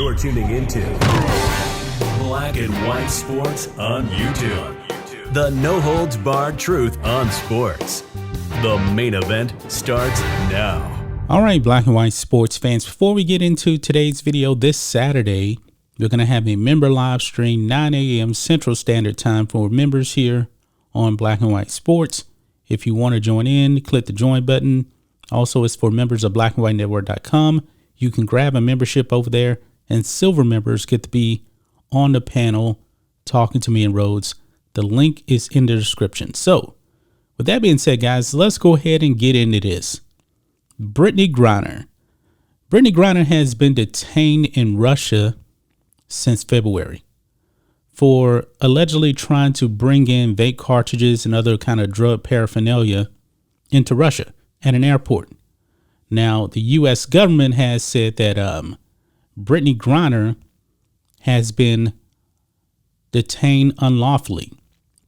You're tuning into Black and White Sports on YouTube. The no-holds-barred truth on sports. The main event starts now. All right, Black and White sports fans, before we get into today's video, this Saturday, we're going to have a member live stream, 9 a.m. Central Standard Time for members here on Black and White Sports. If you want to join in, click the join button. Also, it's for members of blackandwhitenetwork.com. You can grab a membership over there, and silver members get to be on the panel talking to me and Rhodes. The link is in the description. So, with that being said, guys, let's go ahead and get into this. Brittney Griner. Brittney Griner has been detained in Russia since February for allegedly trying to bring in vape cartridges and other kind of drug paraphernalia into Russia at an airport. Now, the U.S. government has said that Brittney Griner has been detained unlawfully,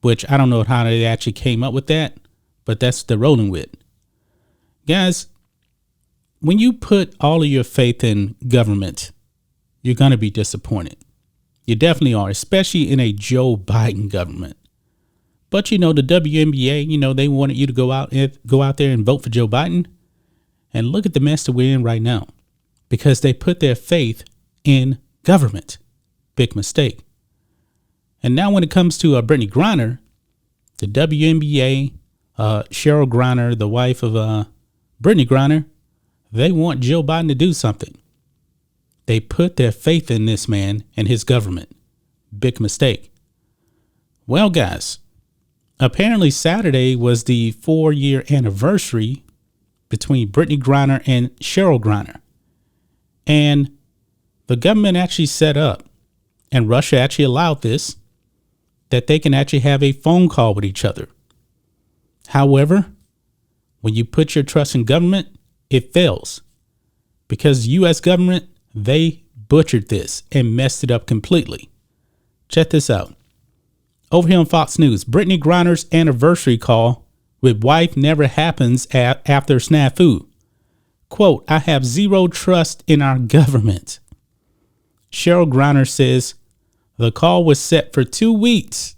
which I don't know how they actually came up with that, but that's what they're rolling with. Guys, when you put all of your faith in government, you're going to be disappointed. You definitely are, especially in a Joe Biden government. But, the WNBA, they wanted you to go out there and vote for Joe Biden. And look at the mess that we're in right now because they put their faith in government. Big mistake. And now when it comes to Brittney Griner, the WNBA, Cheryl Griner, the wife of Brittney Griner, they want Joe Biden to do something. They put their faith in this man and his government. Big mistake. Well, guys, apparently Saturday was the 4-year anniversary between Brittney Griner and Cheryl Griner. And the government actually set up, and Russia actually allowed this, that they can actually have a phone call with each other. However, when you put your trust in government, it fails because the U.S. government, they butchered this and messed it up completely. Check this out. Over here on Fox News, Brittney Griner's anniversary call with wife never happens after snafu. Quote, I have zero trust in our government. Cheryl Griner says the call was set for 2 weeks,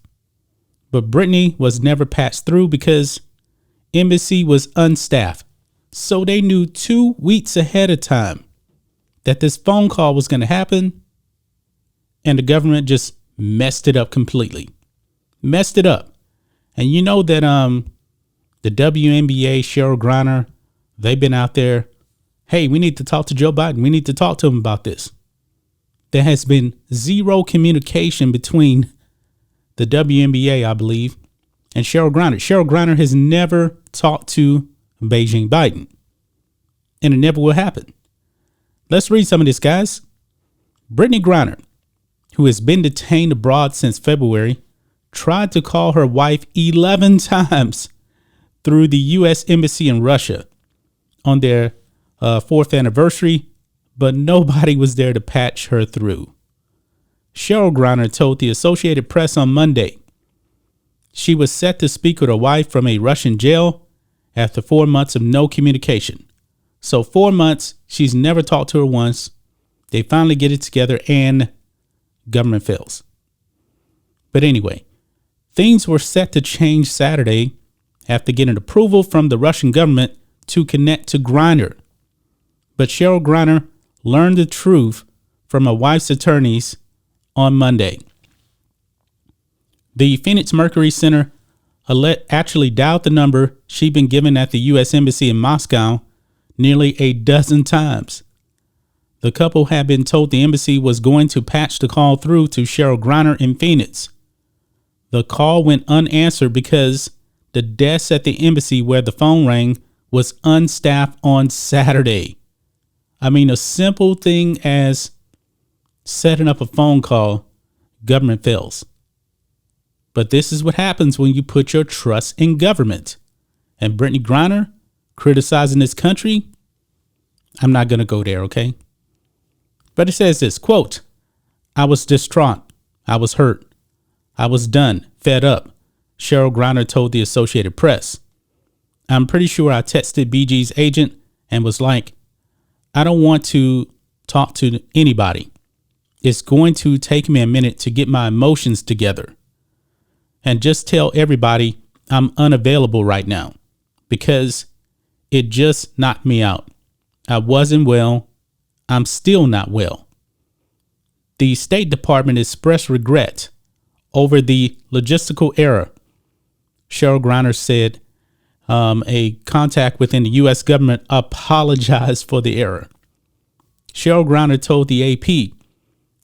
but Brittney was never patched through because embassy was unstaffed. So they knew 2 weeks ahead of time that this phone call was going to happen, and the government just messed it up completely. Messed it up. And you know that the WNBA, Cheryl Griner, they've been out there, hey, we need to talk to Joe Biden. We need to talk to him about this. There has been zero communication between the WNBA, I believe, and Cheryl Griner. Cheryl Griner has never talked to Beijing Biden, and it never will happen. Let's read some of this, guys. Brittney Griner, who has been detained abroad since February, tried to call her wife 11 times through the U.S. Embassy in Russia on their 4th anniversary, but nobody was there to patch her through. Cheryl Griner told the Associated Press on Monday she was set to speak with her wife from a Russian jail after 4 months of no communication. So 4 months, she's never talked to her once. They finally get it together and government fails. But anyway, things were set to change Saturday after getting approval from the Russian government to connect to Griner. But Cheryl Griner learned the truth from her wife's attorneys on Monday. The Phoenix Mercury Center actually dialed the number she'd been given at the U.S. Embassy in Moscow nearly a dozen times. The couple had been told the embassy was going to patch the call through to Cheryl Griner in Phoenix. The call went unanswered because the desk at the embassy where the phone rang was unstaffed on Saturday. I mean, a simple thing as setting up a phone call, government fails. But this is what happens when you put your trust in government. And Brittney Griner criticizing this country, I'm not going to go there, okay? But it says this, quote, I was distraught. I was hurt. I was done, fed up, Cheryl Griner told the Associated Press. I'm pretty sure I texted BG's agent and was like, I don't want to talk to anybody. it's going to take me a minute to get my emotions together and just tell everybody I'm unavailable right now because it just knocked me out. I wasn't well. I'm still not well. The State Department expressed regret over the logistical error. Cheryl Griner said a contact within the U.S. government apologized for the error. Cheryl Griner told the AP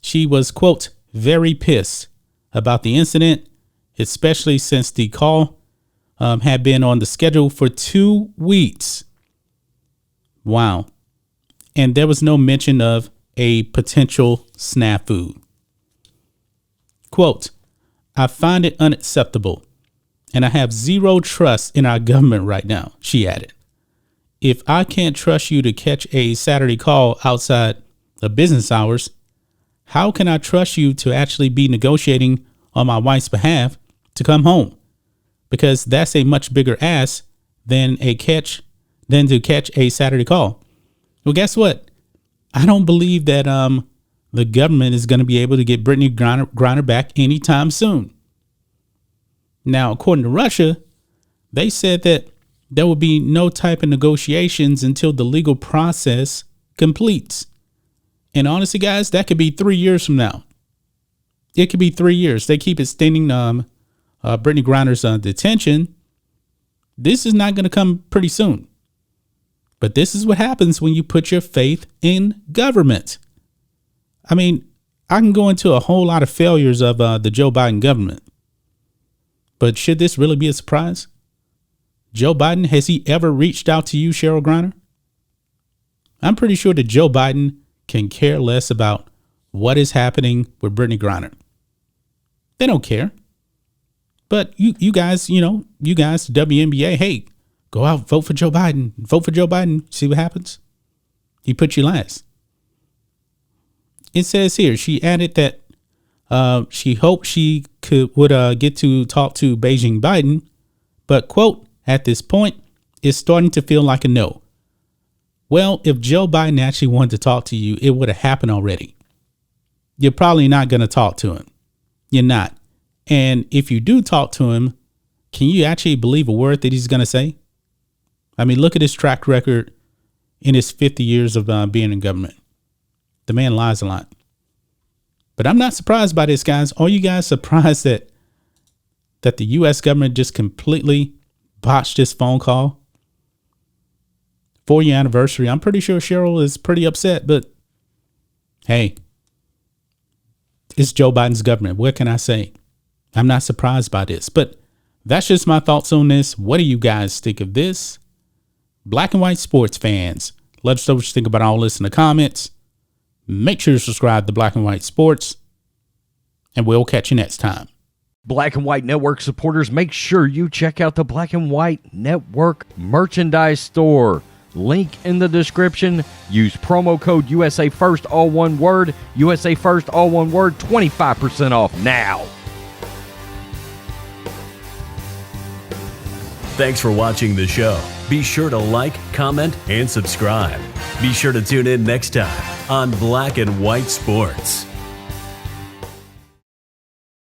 she was, quote, very pissed about the incident, especially since the call had been on the schedule for 2 weeks. Wow. And there was no mention of a potential snafu. Quote, I find it unacceptable, and I have zero trust in our government right now, she added. If I can't trust you to catch a Saturday call outside of business hours, how can I trust you to actually be negotiating on my wife's behalf to come home? Because that's a much bigger ask than to catch a Saturday call. Well, guess what? I don't believe that the government is going to be able to get Brittney Griner back anytime soon. Now, according to Russia, they said that there will be no type of negotiations until the legal process completes. And honestly, guys, that could be 3 years from now. It could be 3 years. They keep extending Brittney Griner's detention. This is not going to come pretty soon. But this is what happens when you put your faith in government. I mean, I can go into a whole lot of failures of the Joe Biden government. But should this really be a surprise? Joe Biden, has he ever reached out to you, Cheryl Griner? I'm pretty sure that Joe Biden can care less about what is happening with Brittney Griner. They don't care. But you guys, WNBA, hey, go out, vote for Joe Biden. Vote for Joe Biden. See what happens? He put you last. It says here, she added that she hoped she would get to talk to Beijing Biden, but, quote, at this point, it's starting to feel like a no. Well, if Joe Biden actually wanted to talk to you, it would have happened already. You're probably not going to talk to him. You're not. And if you do talk to him, can you actually believe a word that he's going to say? I mean, look at his track record in his 50 years of being in government. The man lies a lot. But I'm not surprised by this, guys. Are you guys surprised that the U.S. government just completely botched this phone call? 4-year anniversary. I'm pretty sure Cheryl is pretty upset, but hey, it's Joe Biden's government. What can I say? I'm not surprised by this, but that's just my thoughts on this. What do you guys think of this? Black and white sports fans, let us know what you think about all this in the comments. Make sure to subscribe to Black and White Sports, and we'll catch you next time. Black and White Network supporters, make sure you check out the Black and White Network merchandise store. Link in the description. Use promo code USA First, all one word. USA First, all one word. 25% off now. Thanks for watching the show. Be sure to like, comment, and subscribe. Be sure to tune in next time on Black and White Sports.